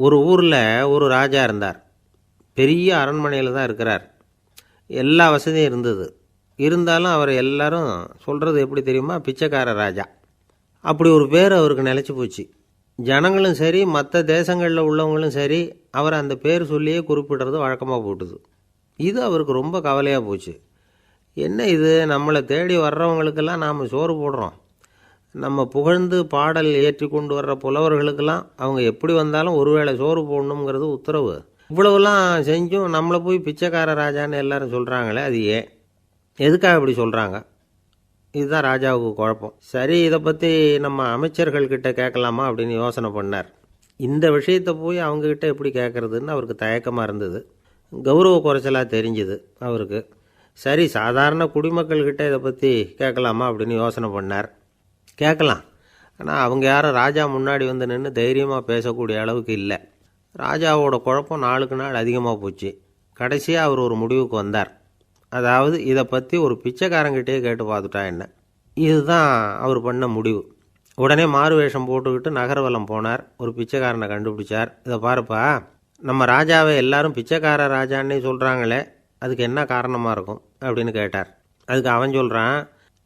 ஒரு ஊரில் ஒரு ராஜா இருந்தார். பெரிய அரண்மனையில் தான் இருக்கிறார். எல்லா வசதியும் இருந்தது. இருந்தாலும் அவர் எல்லாரும் சொல்கிறது எப்படி தெரியுமா? பிச்சைக்கார ராஜா. அப்படி ஒரு பேர் அவருக்கு நிலச்சி போச்சு. ஜனங்களும் சரி, மற்ற தேசங்களில் உள்ளவங்களும் சரி, அவர் அந்த பேர் சொல்லியே குறிப்பிடுறது வழக்கமாக போட்டுது. இது அவருக்கு ரொம்ப கவலையாக போச்சு. என்ன இது, நம்மளை தேடி வர்றவங்களுக்கெல்லாம் நாம் சோறு போடுறோம், நம்ம புகழ்ந்து பாடல் ஏற்றி கொண்டு வர்ற புலவர்களுக்கெல்லாம் அவங்க எப்படி வந்தாலும் ஒருவேளை சோறு போடணுங்கிறது உத்தரவு. இவ்வளவுலாம் செஞ்சும் நம்மளை போய் பிச்சைக்கார ராஜான்னு எல்லாரும் சொல்கிறாங்களே, அது ஏன், எதுக்காக இப்படி சொல்கிறாங்க? இதுதான் ராஜாவுக்கு குழப்பம். சரி, இதை பற்றி நம்ம அமைச்சர்கள்கிட்ட கேட்கலாமா அப்படின்னு யோசனை பண்ணார். இந்த விஷயத்தை போய் அவங்கக்கிட்ட எப்படி கேட்குறதுன்னு அவருக்கு தயக்கமாக இருந்தது. கௌரவ குறைச்சலாக தெரிஞ்சுது அவருக்கு. சரி, சாதாரண குடிமக்கள்கிட்ட இதை பற்றி கேட்கலாமா அப்படின்னு யோசனை பண்ணார். கேட்கலாம், ஆனால் அவங்க யாரும் ராஜா முன்னாடி வந்து நின்று தைரியமாக பேசக்கூடிய அளவுக்கு இல்லை. ராஜாவோட குழப்பம் நாளுக்கு நாள் அதிகமாக போச்சு. கடைசியாக அவர் ஒரு முடிவுக்கு வந்தார். அதாவது, இதை பற்றி ஒரு பிச்சைக்காரங்கிட்டே கேட்டு பார்த்துட்டா என்ன. இதுதான் அவர் பண்ண முடிவு. உடனே மாறு வேஷம் போட்டுக்கிட்டு நகர்வலம் போனார். ஒரு பிச்சைக்காரனை கண்டுபிடிச்சார். இதை பாருப்பா, நம்ம ராஜாவை எல்லாரும் பிச்சைக்கார ராஜான்னே சொல்கிறாங்களே, அதுக்கு என்ன காரணமாக இருக்கும் அப்படின்னு கேட்டார். அதுக்கு அவன் சொல்கிறான்,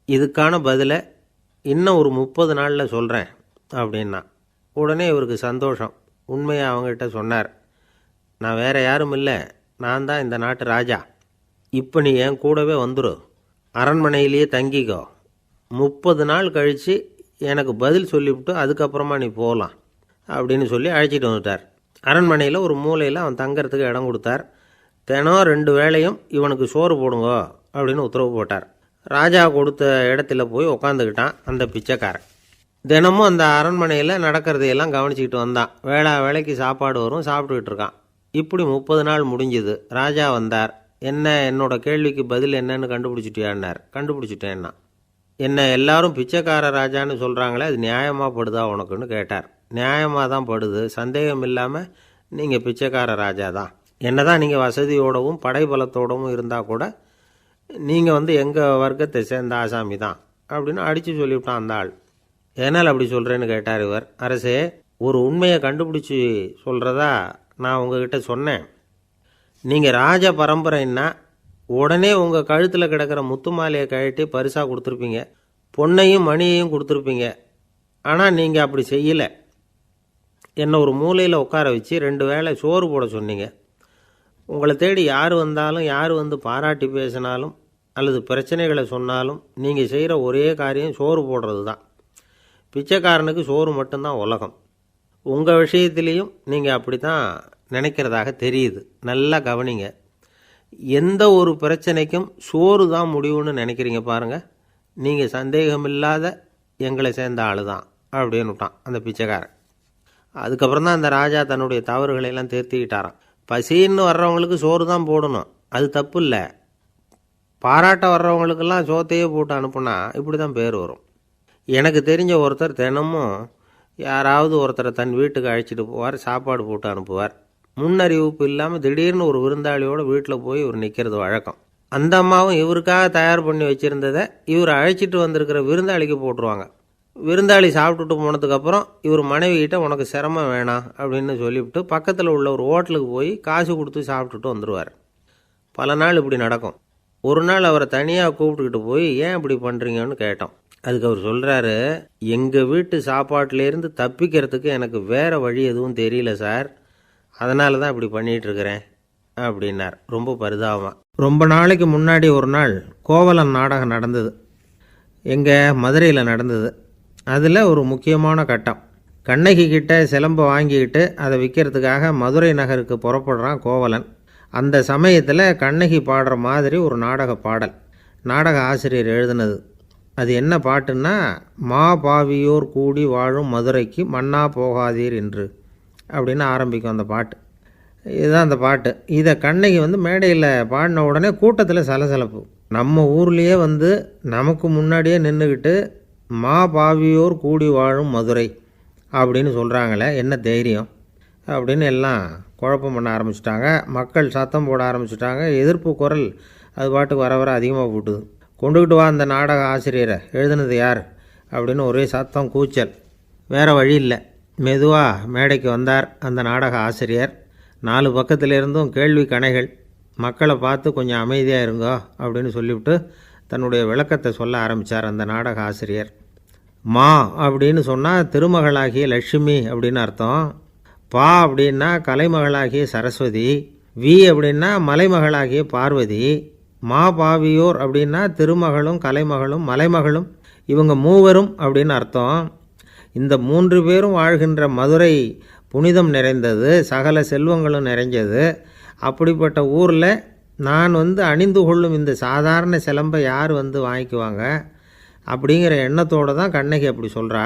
இதுக்கான பதிலை இன்னும் ஒரு 30 நாளில் சொல்கிறேன் அப்படின்னா. உடனே இவருக்கு சந்தோஷம். உண்மையை அவங்ககிட்ட சொன்னார். நான் வேறு யாரும் இல்லை, நான் தான் இந்த நாட்டு ராஜா. இப்போ நீ என் கூடவே வந்துடும், அரண்மனையிலேயே தங்கிக்கோ. 30 நாள் கழித்து எனக்கு பதில் சொல்லிவிட்டு அதுக்கப்புறமா நீ போகலாம் அப்படின்னு சொல்லி அழைச்சிட்டு வந்துட்டார். அரண்மனையில் ஒரு மூலையில் அவன் தங்கிறதுக்கு இடம் கொடுத்தார். தினம் 2 வேளையும் இவனுக்கு சோறு போடுங்க அப்படின்னு உத்தரவு போட்டார். ராஜா கொடுத்த இடத்துல போய் உக்காந்துக்கிட்டான் அந்த பிச்சைக்காரன். தினமும் அந்த அரண்மனையில் நடக்கிறதையெல்லாம் கவனிச்சிக்கிட்டு வந்தான். வேளைக்கு சாப்பாடு வரும், சாப்பிட்டுக்கிட்டு இருக்கான். இப்படி 30 நாள் முடிஞ்சுது. ராஜா வந்தார். என்ன, என்னோட கேள்விக்கு பதில் என்னன்னு கண்டுபிடிச்சிட்டியான்னார். கண்டுபிடிச்சிட்டேன்னா. என்ன எல்லாரும் பிச்சைக்கார ராஜான்னு சொல்கிறாங்களே, அது நியாயமாக படுதா உனக்குன்னு கேட்டார். நியாயமாக தான் படுது, சந்தேகம் இல்லாமல் நீங்கள் பிச்சைக்கார ராஜா தான். என்ன தான் நீங்கள் வசதியோடவும் படைபலத்தோடவும் இருந்தால் கூட நீங்கள் எங்கள் வர்க்கத்தை சேர்ந்த ஆசாமி தான் அப்படின்னு அடித்து சொல்லிவிட்டான் அந்த ஆள். ஏனால் அப்படி சொல்கிறேன்னு கேட்டார் இவர். அரசே, ஒரு உண்மையை கண்டுபிடிச்சி சொல்கிறதா நான் உங்ககிட்ட சொன்னேன். நீங்கள் ராஜ பரம்பரைன்னா உடனே உங்கள் கழுத்தில் கிடக்கிற முத்து மாலையை கழட்டி பரிசாக கொடுத்துருப்பீங்க, பொன்னையும் மணியையும் கொடுத்துருப்பீங்க. ஆனால் நீங்கள் அப்படி செய்யலை. என்னை ஒரு மூலையில் உட்கார வச்சு 2 வேளை சோறு போட சொன்னீங்க. உங்களை தேடி யார் வந்தாலும், யார் வந்து பாராட்டி பேசினாலும் அல்லது பிரச்சனைகளை சொன்னாலும் நீங்கள் செய்கிற ஒரே காரியம் சோறு போடுறது தான். பிச்சைக்காரனுக்கு சோறு மட்டும்தான் உலகம். உங்கள் விஷயத்திலையும் நீங்கள் அப்படி தான் நினைக்கிறதாக தெரியுது. நல்லா கவனிங்க. எந்த ஒரு பிரச்சனைக்கும் சோறு தான் முடிவுன்னு நினைக்கிறீங்க பாருங்கள். நீங்கள் சந்தேகமில்லாத எங்களை சேர்ந்த ஆள் தான் அப்படின்னு விட்டான் அந்த பிச்சைக்காரன். அதுக்கப்புறம் தான் அந்த ராஜா தன்னுடைய தவறுகளையெல்லாம் திருத்திக்கிட்டாராம். பசின்னு வர்றவங்களுக்கு சோறு தான் போடணும், அது தப்பு இல்லை. பாராட்ட வர்றவங்களுக்கெல்லாம் சோத்தையே போட்டு அனுப்புனா இப்படி தான் பேர் வரும். எனக்கு தெரிஞ்ச ஒருத்தர் தினமும் யாராவது ஒருத்தரை தன் வீட்டுக்கு அழைச்சிட்டு போவார், சாப்பாடு போட்டு அனுப்புவார். முன்னறிவிப்பு இல்லாமல் திடீர்னு ஒரு விருந்தாளியோடு வீட்டில் போய் இவர் நிற்கிறது வழக்கம். அந்த அம்மாவும் இவருக்காக தயார் பண்ணி வச்சுருந்ததை இவர் அழைச்சிட்டு வந்திருக்கிற விருந்தாளிக்கு போட்டுருவாங்க. விருந்தாளி சாப்பிட்டுட்டு போனதுக்கப்புறம் இவர் மனைவிகிட்ட உனக்கு சிரமம் வேணாம் அப்படின்னு சொல்லிவிட்டு பக்கத்தில் உள்ள ஒரு ஹோட்டலுக்கு போய் காசு கொடுத்து சாப்பிட்டுட்டு வந்துடுவார். பல நாள் இப்படி நடக்கும். ஒரு நாள் அவரை தனியாக கூப்பிட்டுக்கிட்டு போய் ஏன் இப்படி பண்ணுறீங்கன்னு கேட்டோம். அதுக்கு அவர் சொல்கிறாரு, எங்கள் வீட்டு சாப்பாட்டிலேருந்து தப்பிக்கிறதுக்கு எனக்கு வேறு வழி எதுவும் தெரியல சார், அதனால தான் இப்படி பண்ணிகிட்ருக்கிறேன் அப்படின்னார் ரொம்ப பரிதாபமாக. ரொம்ப நாளைக்கு முன்னாடி ஒரு நாள் கோவலன் நாடகம் நடந்தது. எங்கள் மதுரையில் நடந்தது. அதில் ஒரு முக்கியமான கட்டம். கண்ணகி கிட்ட சிலம்பை வாங்கிக்கிட்டு அதை விற்கிறதுக்காக மதுரை நகருக்கு புறப்படுறான் கோவலன். அந்த சமயத்தில் கண்ணகி பாடுற மாதிரி ஒரு நாடக பாடல் நாடக ஆசிரியர் எழுதினது. அது என்ன பாட்டுன்னா, மா பாவியோர் கூடி வாழும் மதுரைக்கு மன்னா போகாதீர் என்று அப்படின்னு ஆரம்பிக்கும் அந்த பாட்டு. இதுதான் அந்த பாட்டு. இதை கண்ணகி மேடையில் பாடின உடனே கூட்டத்தில் சலசலப்பு. நம்ம ஊர்லேயே நமக்கு முன்னாடியே நின்றுக்கிட்டு மா பாவியோர் கூடி வாழும் மதுரை அப்படின்னு சொல்கிறாங்களே, என்ன தைரியம் அப்படின்னு எல்லாம் குழப்பம் பண்ண ஆரம்பிச்சிட்டாங்க. மக்கள் சத்தம் போட ஆரம்பிச்சிட்டாங்க. எதிர்ப்பு குரல் அது பாட்டுக்கு வர வர அதிகமாக போட்டுது. கொண்டுக்கிட்டு வா அந்த நாடக ஆசிரியரை, எழுதுனது யார் அப்படின்னு ஒரே சத்தம் கூச்சல். வேறு வழி இல்லை. மெதுவாக மேடைக்கு வந்தார் அந்த நாடக ஆசிரியர். 4 பக்கத்திலிருந்தும் கேள்வி கணைகள். மக்களை பார்த்து கொஞ்சம் அமைதியாக இருங்கோ அப்படின்னு சொல்லிவிட்டு தன்னுடைய விளக்கத்தை சொல்ல ஆரம்பித்தார் அந்த நாடக ஆசிரியர். மா அப்படின்னு சொன்னால் திருமகளாகிய லட்சுமி அப்படின்னு அர்த்தம். பா அப்படின்னா கலைமகளாகிய சரஸ்வதி. வி அப்படின்னா மலைமகளாகிய பார்வதி. மா பாவியோர் அப்படின்னா திருமகளும் கலைமகளும் மலைமகளும், இவங்க மூவரும் அப்படின்னு அர்த்தம். இந்த 3 பேரும் வாழ்கின்ற மதுரை புனிதம் நிறைந்தது, சகல செல்வங்களும் நிறைஞ்சது. அப்படிப்பட்ட ஊரில் நான் அணிந்து கொள்ளும் இந்த சாதாரண சிலம்பை யார் வாங்கிக்குவாங்க அப்படிங்கிற எண்ணத்தோடு தான் கண்ணகி அப்படி சொல்கிறா.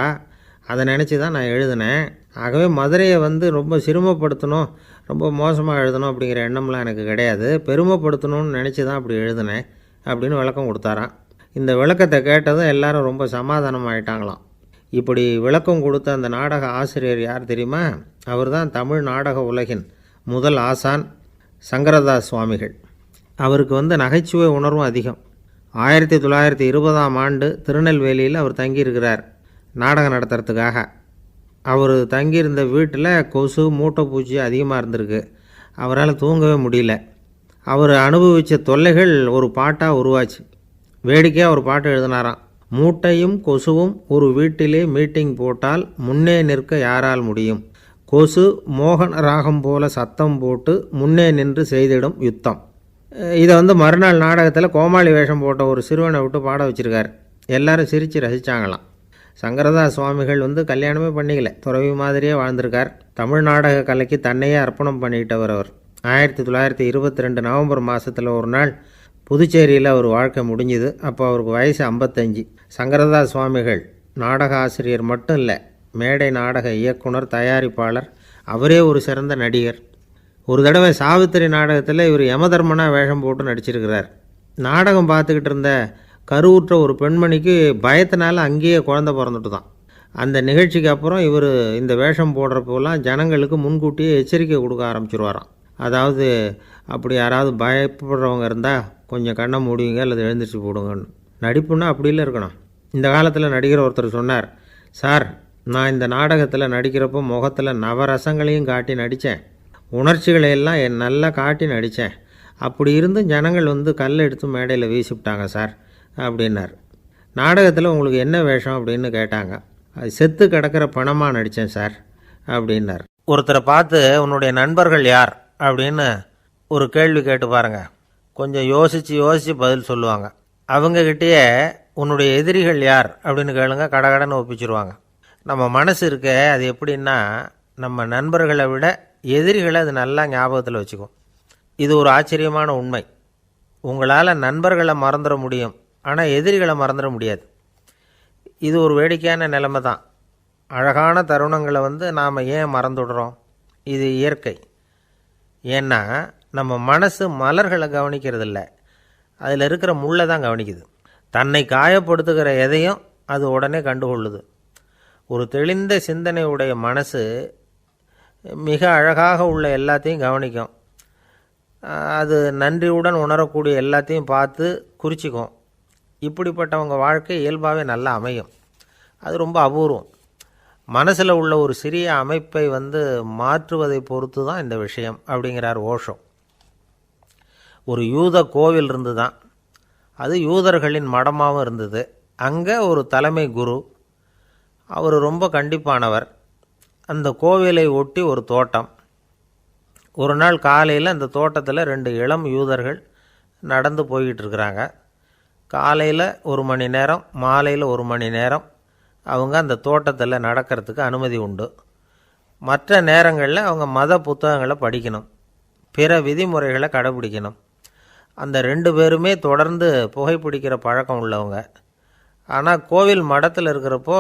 அதை நினச்சி தான் நான் எழுதினேன். ஆகவே மதுரையை ரொம்ப சிரமப்படுத்தணும், ரொம்ப மோசமாக எழுதணும் அப்படிங்கிற எண்ணம்லாம் எனக்கு கிடையாது. பெருமைப்படுத்தணும்னு நினச்சி தான் அப்படி எழுதினேன் அப்படின்னு விளக்கம் கொடுத்தாராம். இந்த விளக்கத்தை கேட்டதும் எல்லாரும் ரொம்ப சமாதானம் ஆகிட்டாங்களாம். இப்படி விளக்கம் கொடுத்த அந்த நாடக ஆசிரியர் யார் தெரியுமா? அவர் தான் தமிழ் நாடக உலகின் முதல் ஆசான் சங்கரதாஸ் சுவாமிகள். அவருக்கு நகைச்சுவை உணர்வும் அதிகம். 1920ஆம் ஆண்டு திருநெல்வேலியில் அவர் தங்கியிருக்கிறார் நாடகம் நடத்துறதுக்காக. அவர் தங்கியிருந்த வீட்டில் கொசு மூட்டைப்பூச்சி அதிகமாக இருந்திருக்கு. அவரால் தூங்கவே முடியல. அவர் அனுபவித்த தொல்லைகள் ஒரு பாட்டாக உருவாச்சு. வேடிக்கையாக ஒரு பாட்டு எழுதினாராம். மூட்டையும் கொசுவும் ஒரு வீட்டிலே மீட்டிங் போட்டால் முன்னே நிற்க யாரால் முடியும்? கொசு மோகன ராகம் போல சத்தம் போட்டு முன்னே நின்று செய்திடும் யுத்தம். இதை மறுநாள் நாடகத்தில் கோமாளி வேஷம் போட்ட ஒரு சிறுவனை விட்டு பாட வச்சுருக்கார். எல்லாரும் சிரித்து ரசித்தாங்களாம். சங்கரதாஸ் சுவாமிகள் கல்யாணமே பண்ணிக்கல, துறவி மாதிரியே வாழ்ந்திருக்கார். தமிழ் நாடக கலைக்கு தன்னையே அர்ப்பணம் பண்ணிக்கிட்டவர் அவர். 1922 நவம்பர் மாதத்தில் ஒரு நாள் புதுச்சேரியில் அவர் வாழ்க்கை முடிஞ்சுது. அப்போ அவருக்கு வயசு 55. சங்கரதாஸ் சுவாமிகள் நாடக ஆசிரியர் மட்டும் இல்லை, மேடை நாடக இயக்குனர், தயாரிப்பாளர். அவரே ஒரு சிறந்த நடிகர். ஒரு தடவை சாவித்திரி நாடகத்தில் இவர் யமதர்மனாக வேஷம் போட்டு நடிச்சிருக்கிறார். நாடகம் பார்த்துக்கிட்டு இருந்த கருவுற்ற ஒரு பெண்மணிக்கு பயத்தினால அங்கேயே குழந்தை பிறந்துட்டு தான். அந்த நிகழ்ச்சிக்கு அப்புறம் இவர் இந்த வேஷம் போடுறப்போலாம் ஜனங்களுக்கு முன்கூட்டியே எச்சரிக்கை கொடுக்க ஆரம்பிச்சிருவாராம். அதாவது அப்படி யாராவது பயப்படுறவங்க இருந்தால் கொஞ்சம் கண்ணை மூடிங்க அல்லது எழுந்திரிச்சு போடுங்கன்னு. நடிப்புன்னா அப்படிலாம் இருக்கணும். இந்த காலத்தில் நடிகர் ஒருத்தர் சொன்னார், சார் நான் இந்த நாடகத்தில் நடிக்கிறப்போ முகத்தில் நவரசங்களையும் காட்டி நடித்தேன், உணர்ச்சிகளை எல்லாம் நல்லா காட்டி நடித்தேன். அப்படி இருந்து ஜனங்கள் கல் எடுத்து மேடையில் வீசிவிட்டாங்க சார் அப்படின்னார். நாடகத்தில் உங்களுக்கு என்ன வேஷம் அப்படின்னு கேட்டாங்க. அது செத்து கிடக்கிற பணமாக நடித்தேன் சார் அப்படின்னார். ஒருத்தரை பார்த்து உன்னுடைய நண்பர்கள் யார் அப்படின்னு ஒரு கேள்வி கேட்டு பாருங்கள். கொஞ்சம் யோசித்து பதில் சொல்லுவாங்க. அவங்கக்கிட்டேயே உன்னுடைய எதிரிகள் யார் அப்படின்னு கேளுங்க, கடகடன்னு ஒப்பிச்சிருவாங்க. நம்ம மனசு இருக்க அது எப்படின்னா, நம்ம நண்பர்களை விட எதிரிகளை அது நல்லா ஞாபகத்தில் வச்சுக்கும். இது ஒரு ஆச்சரியமான உண்மை. உங்களால் நண்பர்களை மறந்துட முடியும், ஆனால் எதிரிகளை மறந்துட முடியாது. இது ஒரு வேடிக்கையான நிலைமை தான். அழகான தருணங்களை நாம் ஏன் மறந்துடுறோம்? இது இயற்கை. ஏன்னா நம்ம மனசு மலர்களை கவனிக்கிறதில்ல, அதில் இருக்கிற முள்ளை தான் கவனிக்குது. தன்னை காயப்படுத்துகிற எதையும் அது உடனே கண்டுகொள்ளுது. ஒரு தெளிந்த சிந்தனை உடைய மனசு மிக அழகாக உள்ள எல்லாத்தையும் கவனிக்கும். அது நன்றியுடன் உணரக்கூடிய எல்லாத்தையும் பார்த்து குறிச்சிக்கும். இப்படிப்பட்டவங்க வாழ்க்கை இயல்பாகவே நல்லா அமையும். அது ரொம்ப அபூர்வம். மனசில் உள்ள ஒரு சிறிய அமைப்பை மாற்றுவதை பொறுத்து தான் இந்த விஷயம் அப்படிங்கிறார் ஓஷோ. ஒரு யூத கோவில் இருந்து தான், அது யூதர்களின் மடமாகவும் இருந்தது. அங்கே ஒரு தலைமை குரு, அவர் ரொம்ப கண்டிப்பானவர். அந்த கோவிலை ஒட்டி ஒரு தோட்டம். ஒரு நாள் காலையில் அந்த தோட்டத்தில் 2 இளம் யூதர்கள் நடந்து போய்கிட்டு இருக்கிறாங்க. காலையில் 1 மணி நேரம், மாலையில் 1 மணி நேரம் அவங்க அந்த தோட்டத்தில் நடக்கிறதுக்கு அனுமதி உண்டு. மற்ற நேரங்களில் அவங்க மத புத்தகங்களை படிக்கணும், பிற விதிமுறைகளை கடைபிடிக்கணும். அந்த 2 பேருமே தொடர்ந்து புகைப்பிடிக்கிற பழக்கம் உள்ளவங்க. ஆனால் கோவில் மடத்தில் இருக்கிறப்போ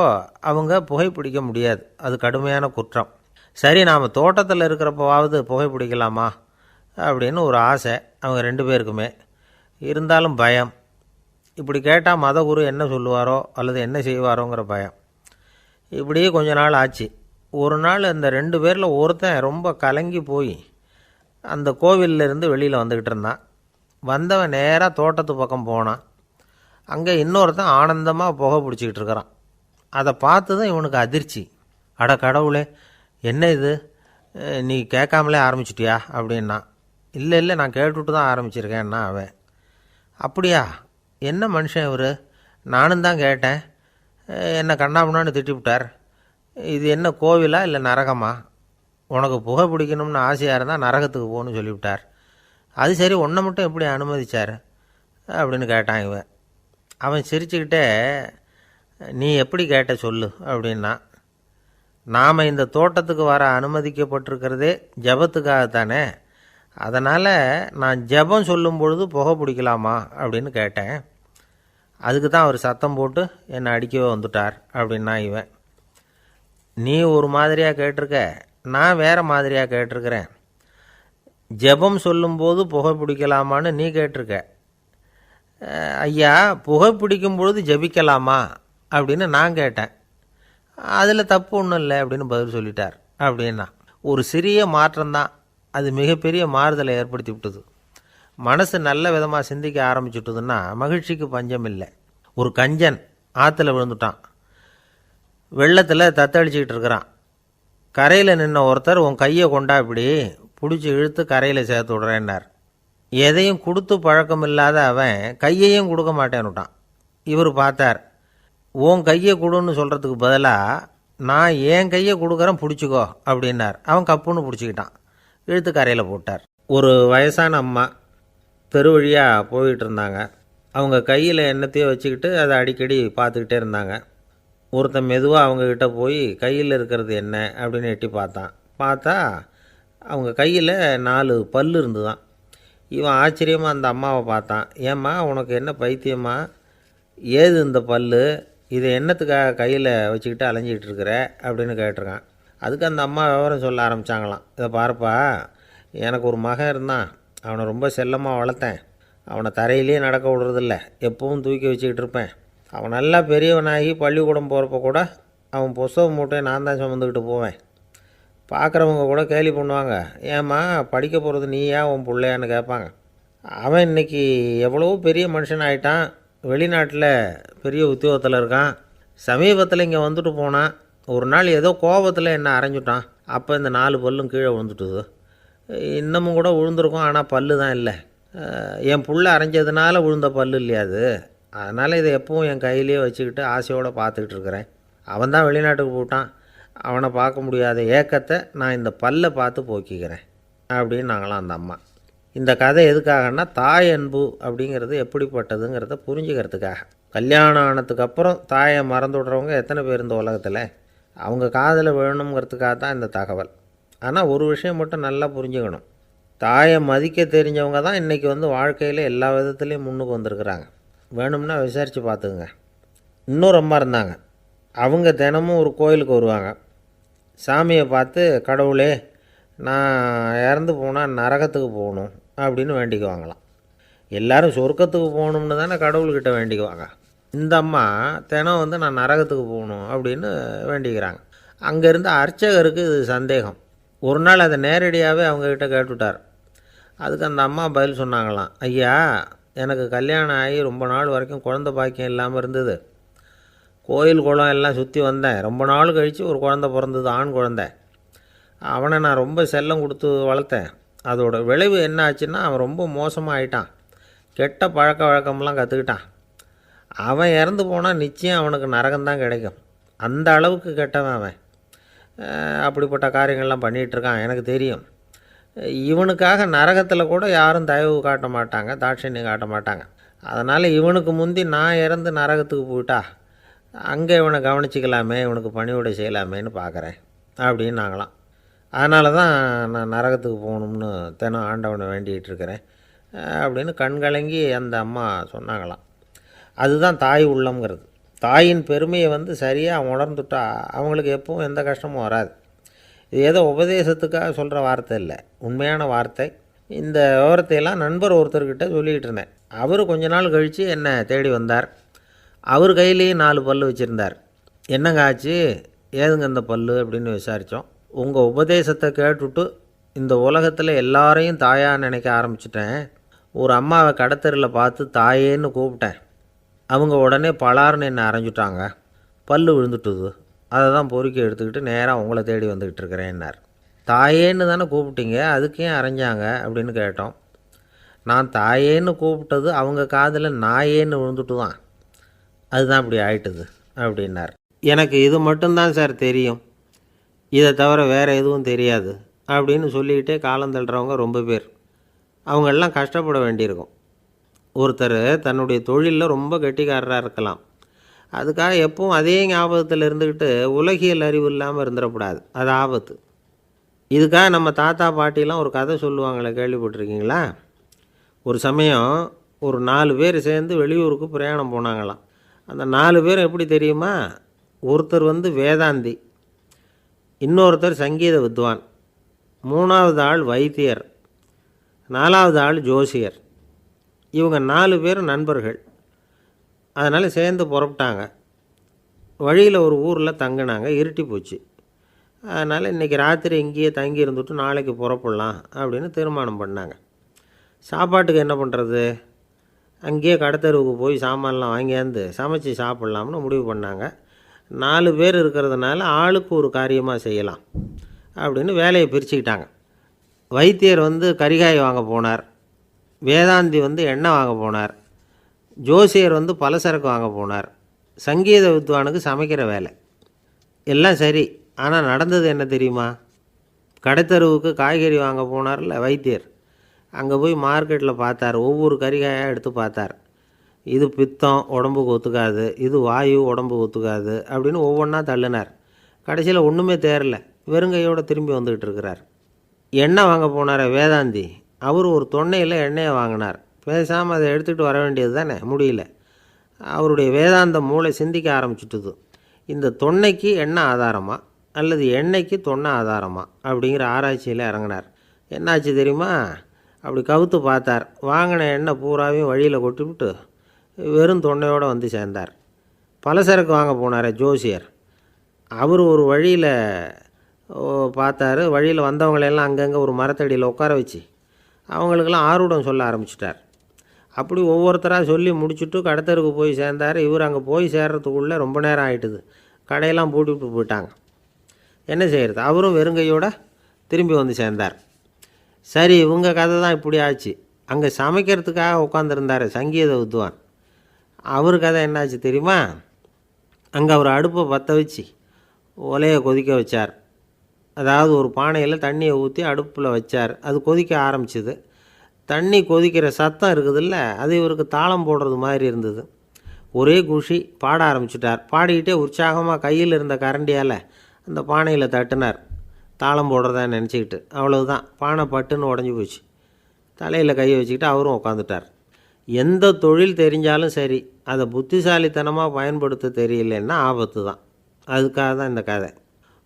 அவங்க புகைப்பிடிக்க முடியாது, அது கடுமையான குற்றம். சரி, நாம் தோட்டத்தில் இருக்கிறப்போவாவது புகைப்பிடிக்கலாமா அப்படின்னு ஒரு ஆசை அவங்க 2 பேருக்குமே. இருந்தாலும் பயம். இப்படி கேட்டால் மதகுரு என்ன சொல்லுவாரோ அல்லது என்ன செய்வாரோங்கிற பயம். இப்படியே கொஞ்ச நாள் ஆச்சு. ஒரு நாள் இந்த 2 பேரில் ஒருத்தன் ரொம்ப கலங்கி போய் அந்த கோவிலிருந்து வெளியில் வந்துக்கிட்டு இருந்தான். வந்தவன் நேராக தோட்டத்து பக்கம் போனான். அங்கே இன்னொருத்தன் ஆனந்தமாக புகை பிடிச்சிக்கிட்டு இருக்கிறான். அதை பார்த்து தான் இவனுக்கு அதிர்ச்சி. அட கடவுளே, என்ன இது, நீ கேட்காமலே ஆரம்பிச்சிட்டியா அப்படின்னா. இல்லை இல்லை, நான் கேட்டுவிட்டு தான் ஆரம்பிச்சிருக்கேன்னா அவன். அப்படியா, என்ன மனுஷன் இவர், நானும் தான் கேட்டேன், என்னை கண்ணாபுண்ணான்னு திட்டிவிட்டார். இது என்ன கோவிலா இல்லை நரகமா? உனக்கு புகை பிடிக்கணும்னு ஆசையாக இருந்தால் நரகத்துக்கு போகணும்னு சொல்லிவிட்டார். அது சரி, ஒன்றை மட்டும் எப்படி அனுமதிச்சார் அப்படின்னு கேட்டான் இவன். அவன் சிரிச்சுக்கிட்டே, நீ எப்படி கேட்ட சொல்லு அப்படின்னா. நாம் இந்த தோட்டத்துக்கு வர அனுமதிக்கப்பட்டிருக்கிறதே ஜபத்துக்காகத்தானே, அதனால் நான் ஜபம் சொல்லும் பொழுது புகை பிடிக்கலாமா அப்படின்னு கேட்டேன். அதுக்கு தான் அவர் சத்தம் போட்டு என்னை அடிக்கவே வந்துட்டார் அப்படின்னா இவன். நீ ஒரு மாதிரியாக கேட்டிருக்க, நான் வேறு மாதிரியாக கேட்டிருக்கிறேன். ஜபம் சொல்லும்போது புகை பிடிக்கலாமான்னு நீ கேட்டிருக்க. ஐயா, புகை பிடிக்கும் பொழுது ஜபிக்கலாமா அப்படின்னு நான் கேட்டேன். அதில் தப்பு ஒன்றும் இல்லை அப்படின்னு பதில் சொல்லிட்டார் அப்படின்னா. ஒரு சிறிய மாற்றம்தான் அது மிகப்பெரிய மாறுதலை ஏற்படுத்தி விட்டது. மனசு நல்ல விதமாக சிந்திக்க ஆரம்பிச்சுட்டுதுன்னா மகிழ்ச்சிக்கு பஞ்சம் இல்லை. ஒரு கஞ்சன் ஆற்றுல விழுந்துட்டான், வெள்ளத்தில் தத்தளிச்சிக்கிட்டு இருக்கிறான். கரையில் நின்ன ஒருத்தர், உன் கையை கொண்டா இப்படி பிடிச்சி இழுத்து கரையில் சேர்த்து விட்றேன்னார். எதையும் கொடுத்து பழக்கம் இல்லாத அவன் கையையும் கொடுக்க மாட்டேன்னுட்டான். இவர் பார்த்தார், உன் கையை கொடுன்னு சொல்கிறதுக்கு பதிலாக நான் என் கையை கொடுக்குறேன் பிடிச்சிக்கோ அப்படின்னார். அவன் கப்புன்னு பிடிச்சிக்கிட்டான், இழுத்து கரையில் போட்டார். ஒரு வயசான அம்மா தெரு வழியாக போயிட்டு இருந்தாங்க. அவங்க கையில் எண்ணத்தையோ வச்சுக்கிட்டு அதை அடிக்கடி பார்த்துக்கிட்டே இருந்தாங்க. ஒருத்தன் மெதுவாக அவங்கக்கிட்ட போய் கையில் இருக்கிறது என்ன அப்படின்னு எட்டி பார்த்தான். பார்த்தா அவங்க கையில் 4 பல் இருந்துதான். இவன் ஆச்சரியமாக அந்த அம்மாவை பார்த்தான். ஏம்மா, உனக்கு என்ன பைத்தியமா, ஏது இந்த பல், இதை என்னத்துக்காக கையில் வச்சுக்கிட்டு அலைஞ்சிக்கிட்டு இருக்கிற அப்படின்னு கேட்டிருக்கான். அதுக்கு அந்த அம்மா விவரம் சொல்ல ஆரம்பித்தாங்களாம். இதை பாருப்பா, எனக்கு ஒரு மகன் இருந்தான், அவனை ரொம்ப செல்லமாக வளர்த்தேன். அவனை தரையிலேயே நடக்க விடுறதில்ல, எப்பவும் தூக்கி வச்சுக்கிட்டு இருப்பேன். அவன் நல்லா பெரியவனாகி பள்ளிக்கூடம் போகிறப்ப கூட அவன் புஸ்தக மூட்டையை நான் தான் சுமந்துக்கிட்டு போவேன். பார்க்குறவங்க கூட கேலி பண்ணுவாங்க, ஏம்மா படிக்க போகிறது நீயா உன் பிள்ளையான்னு கேட்பாங்க. அவன் இன்றைக்கி எவ்வளோ பெரிய மனுஷன் ஆகிட்டான், வெளிநாட்டில் பெரிய உத்தியோகத்தில் இருக்கான். சமீபத்தில் இங்கே வந்துட்டு போனான். ஒரு நாள் ஏதோ கோபத்தில் என்னை அரைஞ்சுட்டான். அப்போ இந்த 4 பல்லும் கீழே விழுந்துட்டுது. இன்னமும் கூட விழுந்திருக்கும், ஆனால் பல்லு தான் இல்லை. என் புள்ள அரைஞ்சதுனால விழுந்த பல்லு இல்லையா அது, அதனால் இதை எப்பவும் என் கையிலேயே வச்சுக்கிட்டு ஆசையோடு பார்த்துக்கிட்டு இருக்கிறேன். அவன் தான் வெளிநாட்டுக்கு போட்டான், அவனை பார்க்க முடியாத ஏக்கத்தை நான் இந்த பல்லை பார்த்து போக்கிக்கிறேன் அப்படின்னு நாங்களாம் அந்த அம்மா. இந்த கதை எதுக்காகன்னா, தாய் அன்பு அப்படிங்கிறது எப்படிப்பட்டதுங்கிறத புரிஞ்சுக்கிறதுக்காக. கல்யாணம் ஆனதுக்கப்புறம் தாயை மறந்து விடுறவங்க எத்தனை பேர் இந்த உலகத்தில், அவங்க காதில் விழணுங்கிறதுக்காக தான் இந்த தகவல். ஆனால் ஒரு விஷயம் மட்டும் நல்லா புரிஞ்சுக்கணும், தாயை மதிக்க தெரிஞ்சவங்க தான் இன்றைக்கி வாழ்க்கையில் எல்லா விதத்துலேயும் முன்னுக்கு வந்திருக்கிறாங்க. வேணும்னா விசாரித்து பார்த்துக்குங்க. இன்னொரு அம்மா இருந்தாங்க, அவங்க தினமும் ஒரு கோயிலுக்கு வருவாங்க. சாமியை பார்த்து, கடவுளே நான் இறந்து போனால் நரகத்துக்கு போகணும் அப்படின்னு வேண்டிக்குவாங்களாம். எல்லோரும் சொர்க்கத்துக்கு போகணும்னு தானே கடவுள்கிட்ட வேண்டிக்குவாங்க. இந்த அம்மா தினம் நான் நரகத்துக்கு போகணும் அப்படின்னு வேண்டிக்கிறாங்க. அங்கே இருந்த அர்ச்சகருக்கு இது சந்தேகம். ஒரு நாள் அதை நேரடியாகவே அவங்கக்கிட்ட கேட்டுவிட்டார். அதுக்கு அந்த அம்மா பதில் சொன்னாங்களாம், ஐயா, எனக்கு கல்யாணம் ஆகி ரொம்ப நாள் வரைக்கும் குழந்த பாக்கியம் இல்லாமல் இருந்தது. கோயில் குளம் எல்லாம் சுற்றி வந்தேன். ரொம்ப நாள் கழித்து ஒரு குழந்த பிறந்தது, ஆண் குழந்தை. அவனை நான் ரொம்ப செல்லம் கொடுத்து வளர்த்தேன். அதோட விளைவு என்ன ஆச்சுன்னா, அவன் ரொம்ப மோசமாக ஆகிட்டான். கெட்ட பழக்க வழக்கம்லாம் கற்றுக்கிட்டான். அவன் இறந்து போனால் நிச்சயம் அவனுக்கு நரகம்தான் கிடைக்கும். அந்த அளவுக்கு கெட்டவன் அவன். அப்படிப்பட்ட காரியங்கள்லாம் பண்ணிகிட்ருக்கான், எனக்கு தெரியும். இவனுக்காக நரகத்தில் கூட யாரும் தயவு காட்ட மாட்டாங்க, தாட்சண்யம் காட்ட மாட்டாங்க. அதனால் இவனுக்கு முந்தி நான் இறந்து நரகத்துக்கு போயிட்டா அங்கே இவனை கவனிச்சிக்கலாமே, இவனுக்கு பணிவிடை செய்யலாமேன்னு பார்க்குறேன் அப்படின்னு நாங்களாம். அதனால தான் நான் நரகத்துக்கு போகணும்னு தினம் ஆண்டவனை வேண்டிகிட்டு இருக்கிறேன் அப்படின்னு கண்கலங்கி அந்த அம்மா சொன்னாங்களாம். அதுதான் தாய் உள்ளம்ங்கிறது. தாயின் பெருமையை சரியாக உணர்ந்துட்டா அவங்களுக்கு எப்பவும் எந்த கஷ்டமும் வராது. இது ஏதோ உபதேசத்துக்காக சொல்கிற வார்த்தை இல்லை, உண்மையான வார்த்தை. இந்த விவரத்தையெல்லாம் நண்பர் ஒருத்தர்கிட்ட சொல்லிக்கிட்டு இருந்தேன். அவர் கொஞ்ச நாள் கழித்து என்னை தேடி வந்தார். அவர் கையிலேயும் 4 பல் வச்சுருந்தார். என்னங்க ஆச்சு, ஏதுங்க இந்த பல் அப்படின்னு விசாரித்தோம். உங்கள் உபதேசத்தை கேட்டுவிட்டு இந்த உலகத்தில் எல்லாரையும் தாயாக நினைக்க ஆரம்பிச்சிட்டேன். ஒரு அம்மாவை கடத்தரில் பார்த்து தாயேன்னு கூப்பிட்டேன். அவங்க உடனே பலார்னு என்னை அரைஞ்சிட்டாங்க, பல் விழுந்துட்டுது அதை தான் பொறுக்கி எடுத்துக்கிட்டு நேராக உங்களை தேடி வந்துக்கிட்டு இருக்கிறேன்னார். தாயேன்னு தானே கூப்பிட்டீங்க, அதுக்கு ஏன் அரைஞ்சாங்க அப்படின்னு கேட்டோம். நான் தாயேன்னு கூப்பிட்டது அவங்க காதில் நாயேன்னு விழுந்துட்டு தான், அதுதான் இப்படி ஆயிட்டுது அப்படின்னார். எனக்கு இது மட்டும்தான் சார் தெரியும், இதை தவிர வேறு எதுவும் தெரியாது அப்படின்னு சொல்லிக்கிட்டே காலம் தள்ளுறவங்க ரொம்ப பேர். அவங்களெல்லாம் கஷ்டப்பட வேண்டியிருக்கும். ஒருத்தர் தன்னுடைய தொழிலில் ரொம்ப கெட்டிக்காரராக இருக்கலாம், அதுக்காக எப்பவும் அதே ஞாபகத்தில் இருந்துக்கிட்டு உலகியல் அறிவு இல்லாமல் இருந்துடக்கூடாது, அது ஆபத்து. இதுக்காக நம்ம தாத்தா பாட்டிலாம் ஒரு கதை சொல்லுவாங்களே, கேள்விப்பட்டிருக்கீங்களா? ஒரு சமயம் ஒரு 4 பேர் சேர்ந்து வெளியூருக்கு பிரயாணம் போனாங்களாம். அந்த 4 பேர் எப்படி தெரியுமா? ஒருத்தர் வேதாந்தி, இன்னொருத்தர் சங்கீத வித்வான், 3வது ஆள் வைத்தியர், 4வது ஆள் ஜோசியர். இவங்க 4 பேரும் நண்பர்கள். அதனால் சேர்ந்து புறப்பட்டாங்க. வழியில் ஒரு ஊரில் தங்கினாங்க. இருட்டி போச்சு. அதனால் இன்றைக்கி ராத்திரி இங்கேயே தங்கி இருந்துட்டு நாளைக்கு புறப்படலாம் அப்படின்னு தீர்மானம் பண்ணாங்க. சாப்பாட்டுக்கு என்ன பண்ணுறது? அங்கேயே கடத்தெருவுக்கு போய் சாமான்லாம் வாங்கியாந்து சமைச்சு சாப்பிட்லாம்னு முடிவு பண்ணாங்க. 4 பேர் இருக்கிறதுனால ஆளுக்கு ஒரு காரியமாக செய்யலாம் அப்படின்னு வேலையை பிரிச்சுக்கிட்டாங்க. வைத்தியர் கரிகாய் வாங்க போனார், வேதாந்தி எண்ணெய் வாங்க போனார், ஜோசியர் பலசரக்கு வாங்க போனார், சங்கீத வித்வானுக்கு சமைக்கிற வேலை. எல்லாம் சரி, ஆனால் நடந்தது என்ன தெரியுமா? கடைத்தெருவுக்கு காய்கறி வாங்க போனார்ல வைத்தியர், அங்கே போய் மார்க்கெட்டில் பார்த்தார். ஒவ்வொரு கறிகாயாக எடுத்து பார்த்தார். இது பித்தம், உடம்புக்கு ஒத்துக்காது, இது வாயு, உடம்புக்கு ஒத்துக்காது அப்படின்னு ஒவ்வொன்றா தள்ளினார். கடைசியில் ஒன்றுமே தேரல, வெறுங்கையோடு திரும்பி வந்துக்கிட்டு இருக்கிறார். எண்ணெய் வாங்க போனார் வேதாந்தி, அவர் ஒரு தொன்னையில் எண்ணெயை வாங்கினார். பேசாமல் அதை எடுத்துகிட்டு வர வேண்டியது தானே, முடியல. அவருடைய வேதாந்த மூளை சிந்திக்க ஆரம்பிச்சுட்டுது. இந்த தொன்னைக்கு எண்ணெய் ஆதாரமா அல்லது எண்ணெய்க்கு தொன்னை ஆதாரமா அப்படிங்கிற ஆராய்ச்சியில் இறங்கினார். என்னாச்சு தெரியுமா? அப்படி கவுத்து பார்த்தார். வாங்கின எண்ணெய் பூராவையும் வழியில் கொட்டிவிட்டு வெறும் தொன்னையோடு சேர்ந்தார். பலசரக்கு வாங்க போனார் ஜோசியர், அவர் ஒரு வழியில் பார்த்தாரு. வழியில் வந்தவங்களெல்லாம் அங்கங்கே ஒரு மரத்தடியில் உட்கார வச்சு அவங்களுக்கெல்லாம் ஆர்வம் சொல்ல ஆரம்பிச்சிட்டார். அப்படி ஒவ்வொருத்தராக சொல்லி முடிச்சுட்டு கடத்தருக்கு போய் சேர்ந்தார். இவர் அங்கே போய் சேர்றதுக்குள்ளே ரொம்ப நேரம் ஆகிட்டுது. கடையெல்லாம் பூட்டிவிட்டு போயிட்டாங்க. என்ன செய்கிறது? அவரும் வெறுங்கையோடு திரும்பி சேர்ந்தார். சரி, இவங்க கதை தான் இப்படி ஆச்சு. அங்கே சமைக்கிறதுக்காக உட்காந்துருந்தார் சங்கீத வித்வான், அவர் கதை என்னாச்சு தெரியுமா? அங்கே அவர் அடுப்பை பற்ற வச்சு ஒலையை கொதிக்க வச்சார். அதாவது ஒரு பானையில் தண்ணியை ஊற்றி அடுப்பில் வச்சார். அது கொதிக்க ஆரம்பிச்சிது. தண்ணி கொதிக்கிற சத்தம் இருக்குதுல்ல, அது இவருக்கு தாளம் போடுறது மாதிரி இருந்தது. ஒரே குஷி, பாட ஆரம்பிச்சிட்டார். பாடிக்கிட்டே உற்சாகமாக கையில் இருந்த கரண்டியால் அந்த பானையில் தட்டினார், தாளம் போடுறதா நினச்சிக்கிட்டு. அவ்வளவுதான், பானை பட்டுன்னு உடஞ்சி போச்சு. தலையில் கையை வச்சுக்கிட்டு அவரும் உட்காந்துட்டார். எந்த தொழில் தெரிஞ்சாலும் சரி, அதை புத்திசாலித்தனமாக பயன்படுத்த தெரியலன்னா ஆபத்து தான். அதுக்காக தான் இந்த கதை.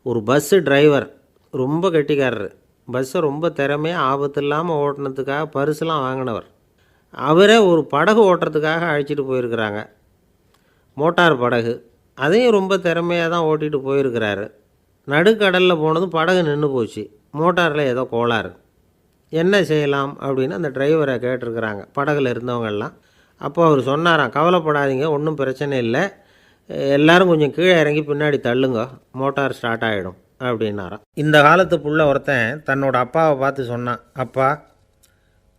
ஒரு பஸ்ஸு டிரைவர் ரொம்ப கெட்டிக்காரர். பஸ்ஸை ரொம்ப திறமையாக ஆபத்து இல்லாமல் ஓட்டினதுக்காக பரிசுலாம் வாங்கினவர். அவரே ஒரு படகு ஓட்டுறதுக்காக அழைச்சிட்டு போயிருக்கிறாங்க, மோட்டார் படகு. அதையும் ரொம்ப திறமையாக தான் ஓட்டிகிட்டு போயிருக்கிறாரு. நடுக்கடலில் போனதும் படகு நின்று போச்சு. மோட்டாரில் ஏதோ கோளாறு. என்ன செய்யலாம் அப்படின்னு அந்த டிரைவரை கேட்டிருக்கிறாங்க படகுல இருந்தவங்கெல்லாம். அப்போ அவர் சொன்னாராம், கவலைப்படாதீங்க, ஒன்றும் பிரச்சனை இல்லை, எல்லோரும் கொஞ்சம் கீழே இறங்கி பின்னாடி தள்ளுங்க, மோட்டார் ஸ்டார்ட் ஆகிடும் அப்படின்னாராம். இந்த காலத்து புள்ள ஒருத்தன் தன்னோட அப்பாவை பார்த்து சொன்னான், அப்பா,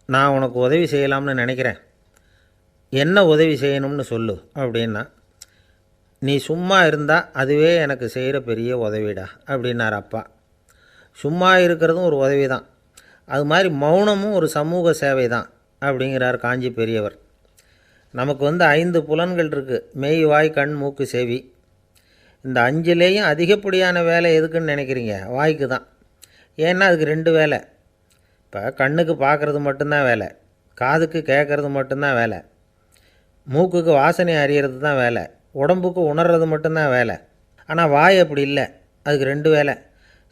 நான் உனக்கு உதவி செய்யலாம்னு நினைக்கிறேன், என்ன உதவி செய்யணும்னு சொல்லு அப்படின்னா. நீ சும்மா இருந்தால் அதுவே எனக்கு செய்கிற பெரிய உதவிடா அப்படின்னார் அப்பா. சும்மா இருக்கிறதும் ஒரு உதவி தான், அது மாதிரி மௌனமும் ஒரு சமூக சேவை தான் அப்படிங்கிறார் காஞ்சி பெரியவர். நமக்கு 5 புலன்கள் இருக்குது, மெய், வாய், கண், மூக்கு, செவி. இந்த 5லேயும் அதிகப்படியான வேலை எதுக்குன்னு நினைக்கிறீங்க? வாய்க்கு தான். ஏன்னா அதுக்கு 2 வேலை. இப்போ கண்ணுக்கு பார்க்குறது மட்டும்தான் வேலை, காதுக்கு கேட்குறது மட்டும்தான் வேலை, மூக்குக்கு வாசனை அறியறது தான் வேலை, உடம்புக்கு உணர்றது மட்டும்தான் வேலை. ஆனால் வாய் அப்படி இல்லை, அதுக்கு 2 வேலை.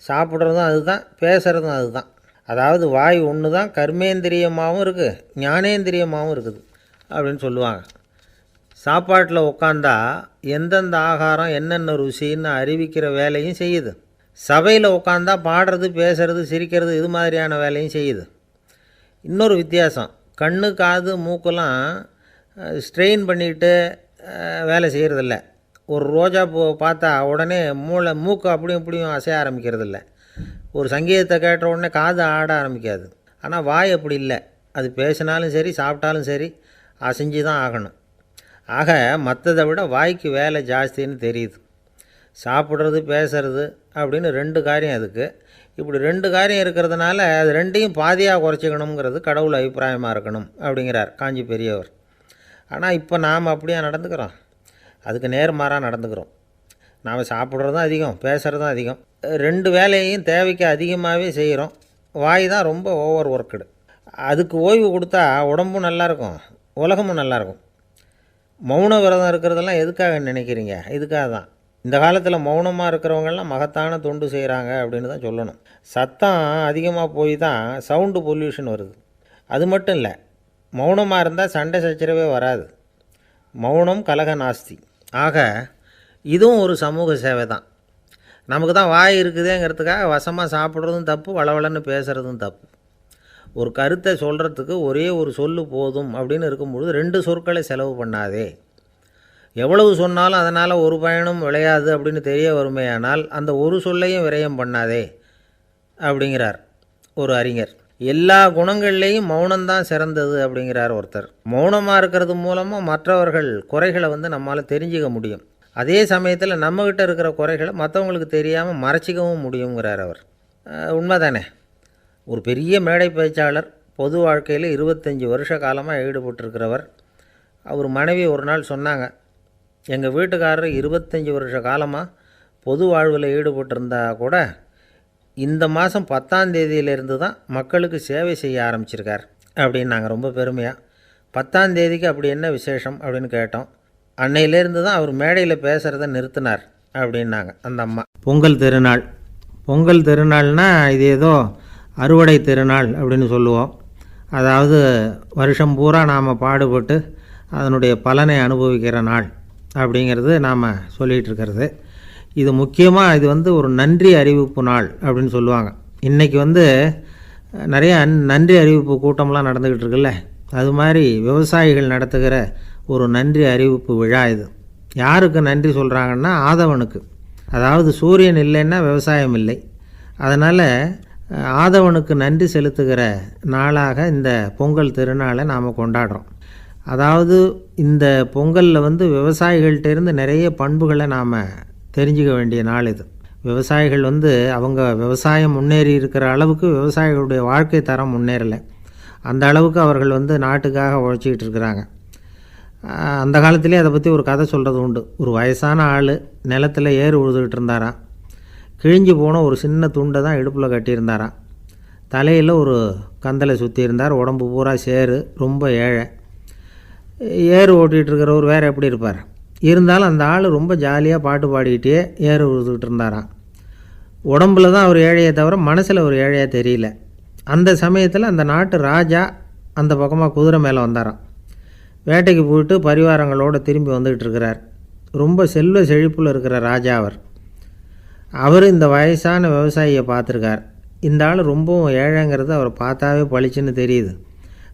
சாப்பிட்றதும் அதுதான், பேசுகிறதும் அதுதான். அதாவது வாய் ஒன்று தான் கர்மேந்திரியமாகவும் இருக்குது, ஞானேந்திரியமாகவும் இருக்குது அப்படின்னு சொல்லுவாங்க. சாப்பாட்டில் உட்காந்தா எந்தெந்த ஆகாரம் என்னென்ன ருசின்னு அறிவிக்கிற வேலையும் செய்யுது. சபையில் உட்காந்தா பாடுறது, பேசுறது, சிரிக்கிறது, இது மாதிரியான வேலையும் செய்யுது. இன்னொரு வித்தியாசம், கண்ணு, காது, மூக்கெல்லாம் ஸ்ட்ரெயின் பண்ணிக்கிட்டு வேலை செய்கிறதில்ல, ஒரு ரோஜா பூ பார்த்தா உடனே மூக்கு அப்படியும் இப்படியும் அசைய ஆரம்பிக்கிறது இல்லை. ஒரு சங்கீதத்தை கேட்ட உடனே காது ஆட ஆரம்பிக்காது. ஆனால் வாய் அப்படி இல்லை. அது பேசினாலும் சரி சாப்பிட்டாலும் சரி அசைஞ்சு தான் ஆகணும். ஆக மற்றதை விட வாய்க்கு வேலை ஜாஸ்தின்னு தெரியுது. சாப்பிட்றது பேசுறது அப்படின்னு 2 காரியம் அதுக்கு. இப்படி 2 காரியம் இருக்கிறதுனால அது 2ஐயும் பாதியாக குறைச்சிக்கணுங்கிறது கடவுள் அபிப்பிராயமாக இருக்கணும் அப்படிங்கிறார் காஞ்சி பெரியவர். ஆனால் இப்போ நாம் அப்படியே நடந்துக்கிறோம். அதுக்கு நேர்மாறாக நடந்துக்கிறோம். நாம் சாப்பிட்றதும் அதிகம், பேசுகிறதும் அதிகம். 2 வேலையையும் தேவைக்கு அதிகமாகவே செய்கிறோம். வாய் தான் ரொம்ப ஓவர் ஒர்க்குடு. அதுக்கு ஓய்வு கொடுத்தா உடம்பும் நல்லாயிருக்கும், உலகமும் நல்லாயிருக்கும். மௌன விரதம் இருக்கிறதெல்லாம் எதுக்காக நினைக்கிறீங்க? இதுக்காக தான். இந்த காலத்தில் மௌனமாக இருக்கிறவங்கெல்லாம் மகத்தான தொண்டு செய்கிறாங்க அப்படின்னு தான் சொல்லணும். சத்தம் அதிகமாக போய் தான் சவுண்டு பொல்யூஷன் வருது. அது மட்டும் இல்லை, மௌனமாக இருந்தால் சண்டை சச்சரவே வராது. மௌனம் கலக நாஸ்தி. ஆக இதுவும் ஒரு சமூக சேவை தான். நமக்கு தான் வாய் இருக்குதேங்கிறதுக்காக வசமாக சாப்பிட்றதும் தப்பு, வளவளன்னு பேசுகிறதும் தப்பு. ஒரு கருத்தை சொல்கிறதுக்கு ஒரே ஒரு சொல்லு போதும் அப்படின்னு இருக்கும்பொழுது 2 சொற்களை செலவு பண்ணாதே. எவ்வளவு சொன்னாலும் அதனால் ஒரு பயனும் விளையாது அப்படின்னு தெரிய வருமேயானால் அந்த ஒரு சொல்லையும் விரயம் பண்ணாதே அப்படிங்கிறார் ஒரு அறிஞர். எல்லா குணங்கள்லேயும் மௌனம்தான் சிறந்தது அப்படிங்கிறார் ஒருத்தர். மௌனமாக இருக்கிறது மூலமாக மற்றவர்கள் குறைகளை நம்மால் தெரிஞ்சிக்க முடியும். அதே சமயத்தில் நம்மக்கிட்ட இருக்கிற குறைகளை மற்றவங்களுக்கு தெரியாமல் மறைச்சிக்கவும் முடியுங்கிறார் அவர். உண்மைதானே? ஒரு பெரிய மேடை பேச்சாளர், பொது வாழ்க்கையில் 25 வருஷ காலமாக ஈடுபட்டிருக்கிறவர். அவர் மனைவி ஒரு நாள் சொன்னாங்க, எங்கள் வீட்டுக்காரர் 25 வருஷ காலமாக பொது வாழ்வில் ஈடுபட்டிருந்தா கூட இந்த மாதம் 10ஆம் தேதியிலேருந்து தான் மக்களுக்கு சேவை செய்ய ஆரம்பிச்சிருக்கார் அப்படின்னாங்க ரொம்ப பெருமையாக. 10ஆம் தேதிக்கு அப்படி என்ன விசேஷம் அப்படின்னு கேட்டோம். அன்னையிலேருந்து தான் அவர் மேடையில் பேசுகிறத நிறுத்தினார் அப்படின்னாங்க அந்த அம்மா. பொங்கல் திருநாள். பொங்கல் திருநாள்னால் இது ஏதோ அறுவடை திருநாள் அப்படின்னு சொல்லுவோம். அதாவது வருஷம் பூரா நாம் பாடுபட்டு அதனுடைய பலனை அனுபவிக்கிற நாள் அப்படிங்கிறது நாம் சொல்லிகிட்டு இருக்கிறது. இது முக்கியமாக இது ஒரு நன்றி அறிவிப்பு நாள் அப்படின்னு சொல்லுவாங்க. இன்றைக்கி நிறைய நன்றி அறிவிப்பு கூட்டம்லாம் நடந்துக்கிட்டு இருக்குல்ல, அது மாதிரி விவசாயிகள் நடத்துகிற ஒரு நன்றி அறிவிப்பு விழா இது. யாருக்கு நன்றி சொல்கிறாங்கன்னா ஆதவனுக்கு. அதாவது சூரியன் இல்லைன்னா விவசாயம் இல்லை. அதனால் ஆதவனுக்கு நன்றி செலுத்துகிற நாளாக இந்த பொங்கல் திருநாளை நாம் கொண்டாடுறோம். அதாவது இந்த பொங்கலில் விவசாயிகள்கிட்டேருந்து நிறைய பண்புகளை நாம் தெரிஞ்சுக்க வேண்டிய நாள் இது. விவசாயிகள் அவங்க விவசாயம் முன்னேறி இருக்கிற அளவுக்கு விவசாயிகளுடைய வாழ்க்கை தரம் முன்னேறலை. அந்த அளவுக்கு அவர்கள் நாட்டுக்காக உழைச்சிக்கிட்டு இருக்கிறாங்க. அந்த காலத்திலே அதை பற்றி ஒரு கதை சொல்கிறது உண்டு. ஒரு வயசான ஆள் நிலத்தில் ஏறு உழுதுகிட்டு இருந்தாராம். கிழிஞ்சு போன ஒரு சின்ன துண்டை தான் இடுப்பில் கட்டியிருந்தாராம். தலையில் ஒரு கந்தலை சுற்றி இருந்தார். உடம்பு பூரா சேரு, ரொம்ப ஏழை. ஏறு ஓட்டிகிட்டு இருக்கிறவர் வேறு எப்படி இருப்பார்? இருந்தாலும் அந்த ஆள் ரொம்ப ஜாலியாக பாட்டு பாடிக்கிட்டே ஏறு உழுதுகிட்டு இருந்தாராம். உடம்புல தான் அவர் ஏழையை தவிர மனசில் ஒரு ஏழையாக தெரியல. அந்த சமயத்தில் அந்த நாட்டு ராஜா அந்த பக்கமாக குதிரை மேலே வந்தாராம். வேட்டைக்கு போயிட்டு பரிவாரங்களோடு திரும்பி வந்துக்கிட்டு இருக்கிறார். ரொம்ப செல்வ செழிப்பில் இருக்கிற ராஜா அவர் இந்த வயசான விவசாயியை பார்த்துருக்கார். இந்த ஆள் ரொம்பவும் ஏழைங்கிறது அவரை பார்த்தாவே பளிச்சுன்னு தெரியுது.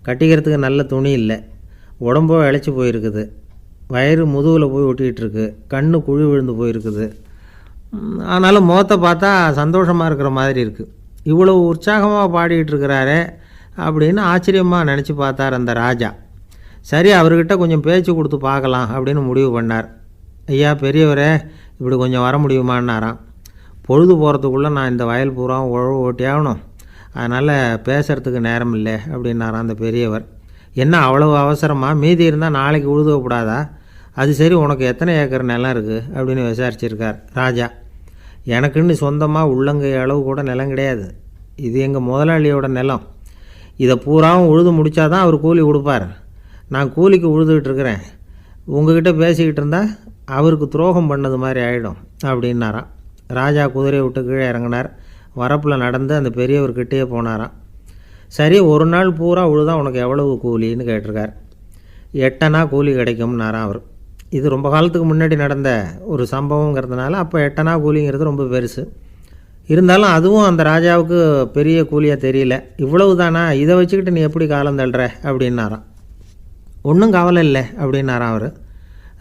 கட்டிக்கிறதுக்கு நல்ல துணி இல்லை, உடம்போ இழைச்சி போயிருக்குது, வயிறு முதுகில் போய் ஒட்டிக்கிட்டு இருக்கு, கண்ணு குழி விழுந்து போயிருக்குது. ஆனாலும் முகத்தை பார்த்தா சந்தோஷமாக இருக்கிற மாதிரி இருக்குது. இவ்வளோ உற்சாகமாக பாடிக்கிட்டு இருக்கிறாரே அப்படின்னு ஆச்சரியமாக நினச்சி பார்த்தார் அந்த ராஜா. சரி, அவர்கிட்ட கொஞ்சம் பேச்சு கொடுத்து பார்க்கலாம் அப்படின்னு முடிவு பண்ணார். ஐயா பெரியவரே, இப்படி கொஞ்சம் வர முடியுமான்னாராம். பொழுது போகிறதுக்குள்ளே நான் இந்த வயல் பூரா உழவு ஓட்டி ஆகணும், அதனால் பேசுகிறதுக்கு நேரம் இல்லை அப்படின்னாராம் அந்த பெரியவர். என்ன அவ்வளவு அவசரமாக? மீதி இருந்தால் நாளைக்கு உழுதக்கூடாதா? அது சரி, உனக்கு எத்தனை ஏக்கர் நிலம் இருக்குது அப்படின்னு விசாரிச்சிருக்கார் ராஜா. எனக்குன்னு சொந்தமாக உள்ளங்கை அளவு கூட நிலம் கிடையாது. இது எங்கள் முதலாளியோட நிலம். இதை பூராவும் உழுது முடித்தா தான் அவர் கூலி கொடுப்பார். நான் கூலிக்கு உழுதுகிட்டு இருக்கிறேன். உங்ககிட்ட பேசிக்கிட்டு இருந்தால் அவருக்கு துரோகம் பண்ணது மாதிரி ஆகிடும் அப்படின்னாராம். ராஜா குதிரையை விட்டு கீழே இறங்கினார். வரப்பில் நடந்து அந்த பெரியவர்கிட்டே போனாராம். சரி, ஒரு நாள் பூரா உழுதா உனக்கு எவ்வளவு கூலின்னு கேட்டிருக்கார். 8 அணா கூலி கிடைக்கும்னாராம் அவர். இது ரொம்ப காலத்துக்கு முன்னாடி நடந்த ஒரு சம்பவங்கிறதுனால அப்போ 8 அணா கூலிங்கிறது ரொம்ப பெருசு. இருந்தாலும் அதுவும் அந்த ராஜாவுக்கு பெரிய கூலியாக தெரியல. இவ்வளவு தானா, இதை வச்சுக்கிட்டு நீ எப்படி காலம் தள்ளுற அப்படின்னாராம். ஒன்றும் கவலை இல்லை அப்படின்னாராம் அவர்.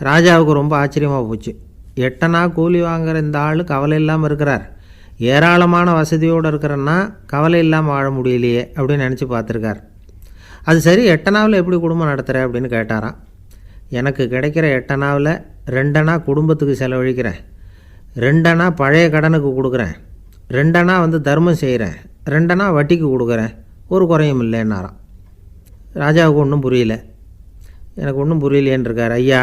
ராஜாவுக்கு ரொம்ப ஆச்சரியமாக போச்சு. 8 அணா கூலி வாங்குகிற இந்த ஆள் கவலை இல்லாமல் இருக்கிறார், ஏராளமான வசதியோடு இருக்கிறன்னா கவலை இல்லாமல் வாழ முடியலையே அப்படின்னு நினச்சி பார்த்துருக்கார். அது சரி, 8 அணாவில் எப்படி குடும்பம் நடத்துகிற அப்படின்னு கேட்டாராம். எனக்கு கிடைக்கிற 8 அணாவில் 2 அணா குடும்பத்துக்கு செலவழிக்கிறேன், 2 அணா பழைய கடனுக்கு கொடுக்குறேன், 2 அணா தர்மம் செய்கிறேன், 2 அணா வட்டிக்கு கொடுக்குறேன், ஒரு குறையும் இல்லைன்னாராம். ராஜாவுக்கு ஒன்றும் புரியல. எனக்கு ஒன்றும் புரியலையேன்னு இருக்கார். ஐயா,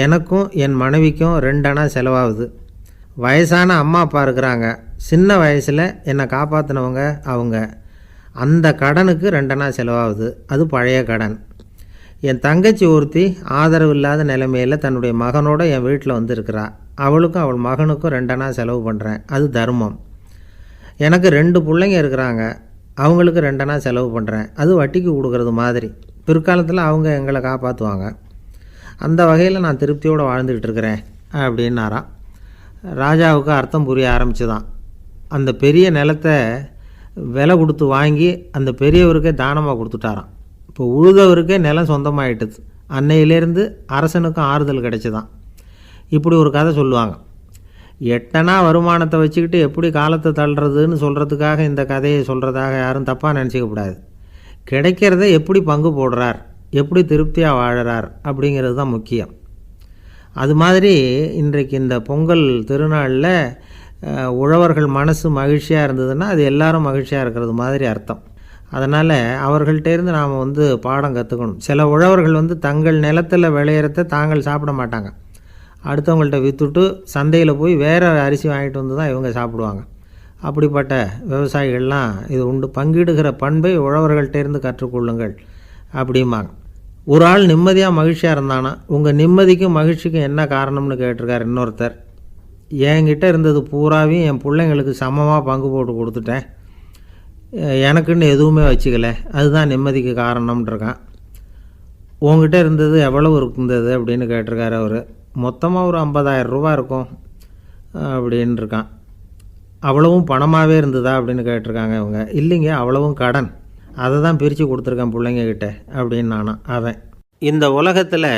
எனக்கும் என் மனைவிக்கும் 2 அணா செலவாகுது. வயசான அம்மா அப்பா இருக்கிறாங்க, சின்ன வயசில் என்னை காப்பாற்றினவங்க அவங்க. அந்த கடனுக்கு 2 அணா செலவாகுது, அது பழைய கடன். என் தங்கச்சி ஒருத்தி ஆதரவு இல்லாத நிலைமையில் தன்னுடைய மகனோட என் வீட்டில் இருக்கிறா, அவளுக்கும் அவள் மகனுக்கும் 2 அணா செலவு பண்ணுறேன், அது தர்மம். எனக்கு 2 பிள்ளைங்க இருக்கிறாங்க, அவங்களுக்கு 2 அணா செலவு பண்ணுறேன், அது வட்டிக்கு கொடுக்கறது மாதிரி. பிற்காலத்தில் அவங்க எங்களை காப்பாற்றுவாங்க. அந்த வகையில் நான் திருப்தியோடு வாழ்ந்துக்கிட்டு இருக்கிறேன் அப்படின்னாராம். ராஜாவுக்கு அர்த்தம் புரிய ஆரம்பிச்சுதான். அந்த பெரிய நிலத்தை விலை கொடுத்து வாங்கி அந்த பெரியவருக்கே தானமாக கொடுத்துட்டாராம். இப்போ உழுதவருக்கே நிலம் சொந்தமாயிட்டுது. அன்னையிலேருந்து அரசனுக்கும் ஆறுதல் கிடைச்சிதான். இப்படி ஒரு கதை சொல்லுவாங்க. 8 அணா வருமானத்தை வச்சுக்கிட்டு எப்படி காலத்தை தள்ளுறதுன்னு சொல்கிறதுக்காக இந்த கதையை சொல்கிறதாக யாரும் தப்பாக நினச்சிக்கக்கூடாது. கிடைக்கிறத எப்படி பங்கு போடுறார், எப்படி திருப்தியாக வாழறார் அப்படிங்கிறது தான் முக்கியம். அது மாதிரி இன்றைக்கு இந்த பொங்கல் திருநாளில் உழவர்கள் மனசு மகிழ்ச்சியாக இருந்ததுன்னா அது எல்லாரும் மகிழ்ச்சியாக இருக்கிறது மாதிரி அர்த்தம். அதனால் அவர்கள்ட்டேருந்து நாம் பாடம் கற்றுக்கணும். சில உழவர்கள் தங்கள் நிலத்தில் விளையிறத தாங்கள் சாப்பிட மாட்டாங்க, அடுத்தவங்கள்ட்ட விற்றுட்டு சந்தையில் போய் வேறு அரிசி வாங்கிட்டு வந்து தான் இவங்க சாப்பிடுவாங்க. அப்படிப்பட்ட விவசாயிகள்லாம் இது உண்டு. பங்கிடுகிற பண்பை உழவர்கள்ட்டேருந்து கற்றுக்கொள்ளுங்கள் அப்படிம்பாங்க. ஒரு ஆள் நிம்மதியாக மகிழ்ச்சியாக இருந்தானா, உங்கள் நிம்மதிக்கும் மகிழ்ச்சிக்கும் என்ன காரணம்னு கேட்டிருக்கார் இன்னொருத்தர். என்கிட்ட இருந்தது பூராவையும் என் பிள்ளைங்களுக்கு சமமாக பங்கு போட்டு கொடுத்துட்டேன், எனக்குன்னு எதுவுமே வச்சுக்கல, அதுதான் நிம்மதிக்கு காரணம்ன்றிருக்கான். உங்ககிட்ட இருந்தது எவ்வளவு இருந்தது அப்படின்னு கேட்டிருக்காரு அவர். மொத்தமாக ஒரு 50,000 ரூபா இருக்கும் அப்படின்னு இருக்கான். அவ்வளவும் பணமாகவே இருந்ததா அப்படின்னு கேட்டிருக்காங்க இவங்க. இல்லைங்க, அவ்வளவும் கடன், அதை தான் பிரித்து கொடுத்துருக்கேன் பிள்ளைங்கக்கிட்ட அப்படின்னு நானும் அவன். இந்த உலகத்தில்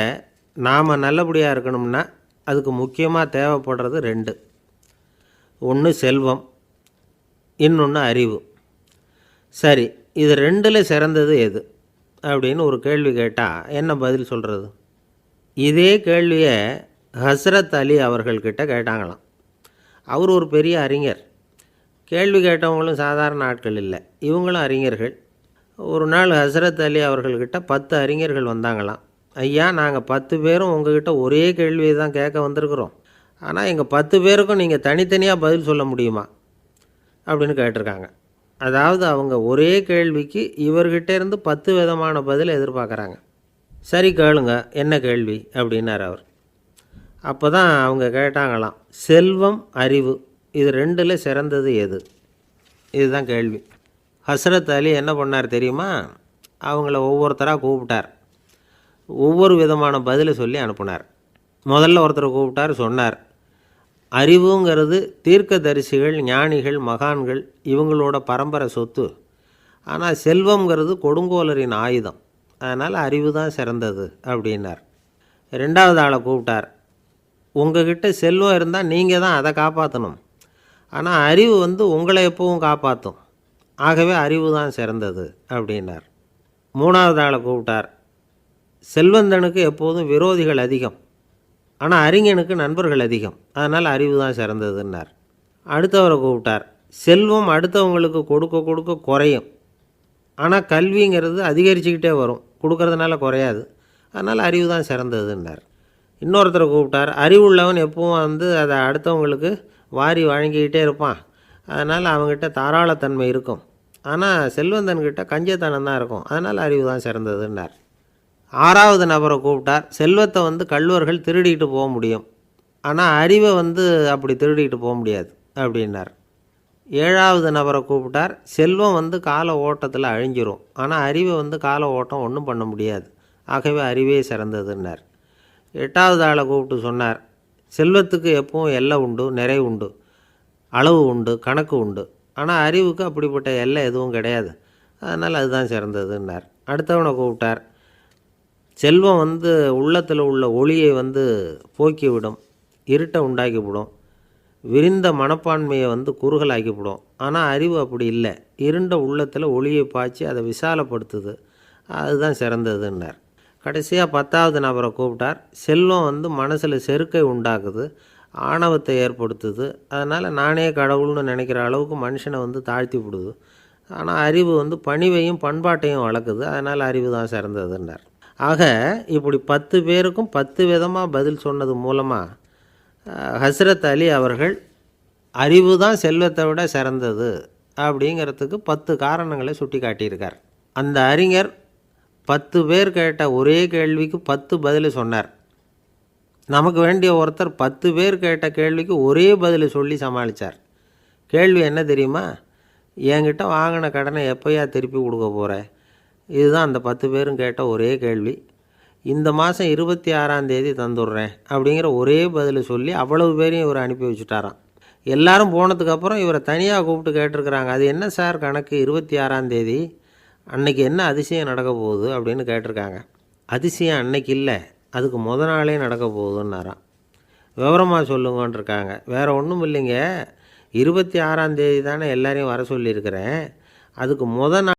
நாம் நல்லபடியாக இருக்கணும்னா அதுக்கு முக்கியமாக தேவைப்படுறது 2. ஒன்று செல்வம், இன்னொன்று அறிவு. சரி, இது 2ல் சிறந்தது எது அப்படின்னு ஒரு கேள்வி கேட்டால் என்ன பதில் சொல்கிறது? இதே கேள்வியை ஹஸ்ரத் அலி அவர்கள்கிட்ட கேட்டாங்களாம். அவர் ஒரு பெரிய அறிஞர். கேள்வி கேட்டவங்களும் சாதாரண ஆட்கள் இல்லை, இவங்களும் அறிஞர்கள். ஒரு நாள் ஹஸ்ரத் அலி அவர்கள்கிட்ட 10 அறிஞர்கள் வந்தாங்களாம். ஐயா, நாங்கள் 10 பேரும் உங்ககிட்ட ஒரே கேள்வியை தான் கேட்க வந்திருக்கிறோம், ஆனால் எங்கள் 10 பேருக்கும் நீங்கள் தனித்தனியாக பதில் சொல்ல முடியுமா அப்படின்னு கேட்டிருக்காங்க. அதாவது அவங்க ஒரே கேள்விக்கு இவர்கிட்ட இருந்து 10 விதமான பதில் எதிர்பார்க்குறாங்க. சரி கேளுங்க, என்ன கேள்வி அப்படின்னார் அவர். அப்போ தான் அவங்க கேட்டாங்களாம், செல்வம் அறிவு இது 2ல் சிறந்தது எது? இதுதான் கேள்வி. ஹஸ்ரத் அலி என்ன பண்ணார் தெரியுமா? அவங்கள ஒவ்வொருத்தராக கூப்பிட்டார், ஒவ்வொரு விதமான பதிலை சொல்லி அனுப்புனார். முதல்ல ஒருத்தரை கூப்பிட்டார், சொன்னார், அறிவுங்கிறது தீர்க்கதரிசிகள், ஞானிகள், மகான்கள் இவங்களோட பரம்பரை சொத்து. ஆனால் செல்வங்கிறது கொடுங்கோலரின் ஆயுதம், அதனால் அறிவு தான் சிறந்தது அப்படின்னார். 2வது ஆளை கூப்பிட்டார், உங்ககிட்ட செல்வம் இருந்தால் நீங்கள் தான் அதை காப்பாற்றணும், ஆனால் அறிவு உங்களை எப்பவும் காப்பாற்றும், ஆகவே அறிவு தான் சிறந்தது அப்படின்னார். 3வது ஆளை கூப்பிட்டார், செல்வந்தனுக்கு எப்போதும் விரோதிகள் அதிகம், ஆனால் அறிஞனுக்கு நண்பர்கள் அதிகம், அதனால் அறிவு தான் சிறந்ததுன்னார். அடுத்தவரை கூப்பிட்டார், செல்வம் அடுத்தவங்களுக்கு கொடுக்க கொடுக்க குறையும், ஆனால் கல்விங்கிறது அதிகரிச்சுக்கிட்டே வரும், கொடுக்கறதுனால குறையாது, அதனால் அறிவு தான் சிறந்ததுன்னார். இன்னொருத்தரை கூப்பிட்டார், அறிவுள்ளவன் எப்பவும் அதை அடுத்தவங்களுக்கு வாரி வழங்கிக்கிட்டே இருப்பான், அதனால் அவங்ககிட்ட தாராளத்தன்மை இருக்கும், ஆனால் செல்வந்தன்கிட்ட கஞ்சத்தனம் தான் இருக்கும், அதனால் அறிவு தான் சிறந்ததுன்னார். 6வது நபரை கூப்பிட்டார், செல்வத்தை கள்வர்கள் திருடிட்டு போக முடியும், ஆனால் அறிவை அப்படி திருடிட்டு போக முடியாது அப்படின்னார். 7வது நபரை கூப்பிட்டார், செல்வம் கால ஓட்டத்தில் அழிஞ்சிரும், ஆனால் அறிவை கால ஓட்டம் ஒன்றும் பண்ண முடியாது, ஆகவே அறிவே சிறந்ததுன்னார். 8வது ஆளை கூப்பிட்டு சொன்னார், செல்வத்துக்கு எப்பவும் எல்லை உண்டு, நிறை உண்டு, அளவு உண்டு, கணக்கு உண்டு, ஆனால் அறிவுக்கு அப்படிப்பட்ட எல்லை எதுவும் கிடையாது, அதனால் அதுதான் சிறந்ததுன்னார். அடுத்தவனை கூப்பிட்டார், செல்வம் உள்ளத்தில் உள்ள ஒளியை போக்கிவிடும், இருட்டை உண்டாக்கிவிடும். விரிந்த மனப்பான்மையை குறுகலாக்கிவிடும். ஆனால் அறிவு அப்படி இல்லை. இருண்ட உள்ளத்தில் ஒளியை பாய்ச்சி அதை விசாலப்படுத்துது. அதுதான் சிறந்ததுன்னார். கடைசியாக 10வது நபரை கூப்பிட்டார். செல்வம் மனசில் செருக்கை உண்டாக்குது, ஆணவத்தை ஏற்படுத்துது. அதனால் நானே கடவுள்னு நினைக்கிற அளவுக்கு மனுஷனை தாழ்த்தி விடுது. ஆனால் அறிவு பணிவையும் பண்பாட்டையும் வளர்க்குது. அதனால் அறிவு தான் சிறந்ததுன்னார். ஆக இப்படி 10 பேருக்கும் 10 விதமாக பதில் சொன்னது மூலமாக ஹஸ்ரத் அலி அவர்கள் அறிவு தான் செல்வத்தை விட சிறந்தது அப்படிங்கிறதுக்கு 10 காரணங்களை சுட்டி காட்டியிருக்கார். அந்த அறிஞர் 10 பேர் கேட்ட ஒரே கேள்விக்கு 10 பதில் சொன்னார். நமக்கு வேண்டிய ஒருத்தர் 10 பேர் கேட்ட கேள்விக்கு ஒரே பதில் சொல்லி சமாளித்தார். கேள்வி என்ன தெரியுமா? என்கிட்ட வாங்கின கடனை எப்போயா திருப்பி கொடுக்க போகிற? இதுதான் அந்த 10 பேரும் கேட்ட ஒரே கேள்வி. இந்த மாதம் 26ஆம் தேதி தந்துடுறேன் அப்படிங்கிற ஒரே பதில் சொல்லி அவ்வளவு பேரையும் இவர் அனுப்பி வச்சுட்டாராம். எல்லாரும் போனதுக்கப்புறம் இவரை தனியாக கூப்பிட்டு கேட்டிருக்கிறாங்க. அது என்ன சார் கணக்கு, 26ஆம் தேதி அன்னைக்கு என்ன அதிசயம் நடக்க போகுது அப்படின்னு கேட்டிருக்காங்க. அதிசயம் அன்னைக்கு இல்லை, அதுக்கு நாளே நடக்க போகுதுன்னாராம். விவரமாக சொல்லுங்கன்றிருக்காங்க. வேறு ஒன்றும் இல்லைங்க, 26ஆம் தேதி தானே எல்லாரையும் வர சொல்லியிருக்கிறேன். அதுக்கு நாள்